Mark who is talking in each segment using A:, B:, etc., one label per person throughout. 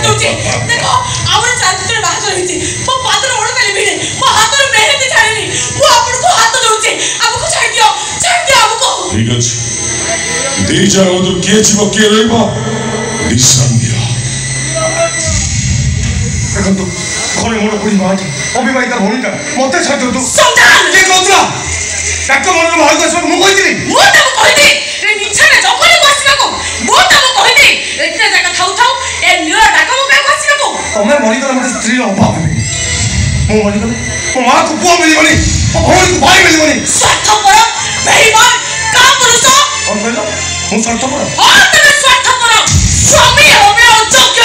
A: दउची देखो आवर चांदुरे बाहर रहिची मो पादर ओळ कले भिडे मो हातर मेहनत छाड़ेनी मो आपन को हाथ दउची आपको छाड़ दियो आपको
B: ठीक अछि दे जाओ तो के जीव के रहबा डिसन दिया
C: देखो तो घरे मोर कोई माटी अभिमानिका भूमिका मते छाड़ दो
A: संधान
C: के कहतला ताको मन बाहर को सब मु कहितली
A: मो त कहिदी रे निछाने जपले बसिबाको मो त कहिदी एते जका थाउ थाउ ए निळ डाको मो का बसिबाको
C: तमे मरि गला मते स्त्री रो अभाव हेबे मु मरि गला मो मां को पुआ मिलिबनी मो भौरी को भाई मिलिबनी
A: स्वार्थपर बेईमान का पुरुष
C: कोन कहलो मु स्वार्थपर
A: हां तमे स्वार्थपर स्वामी होबे अयोग्य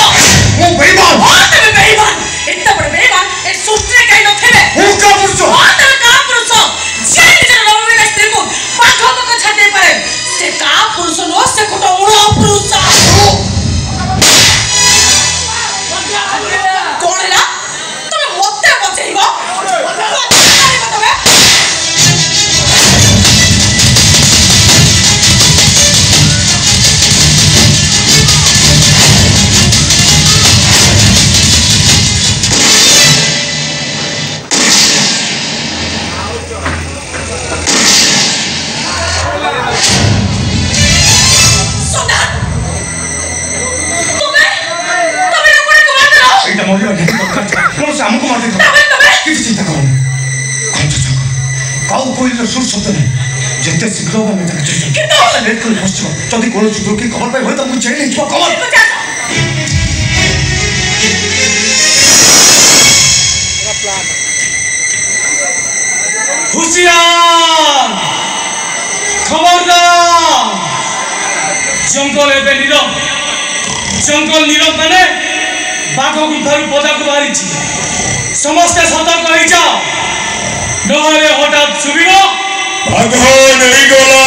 C: मु बेईमान
A: हां तमे बेईमान एते बड़ बेईमान ए सूत्र कहीं न थे
C: मु का पुरुष
A: हां तमे का पुरुष जे निजर रवमे का स्त्री को पाखो पाखो छाते पारे से का पुरुष नो से कोटो उड़ो पुरुष कोन ला तमे मते बचैबो
C: मरिया नहीं दरकार था मोर से हमको मार दे किसी चिंता करो कौन सा चंगा काउ कोई लो सुर शब्द नहीं जते शीघ्र बा मैं तक कितना लेट कर पछो जदी कोनो चुदो की खबर पाई होय त मु जेल नहीं खबर
D: हुशियार खबरदार जंगल एबे नीरव जंगल नीरव माने बाघ गुंठारू पदा को बाहरी समस्त सतर्क हो जाओ नहले हठात छुबिबो
B: भाग नहीं गला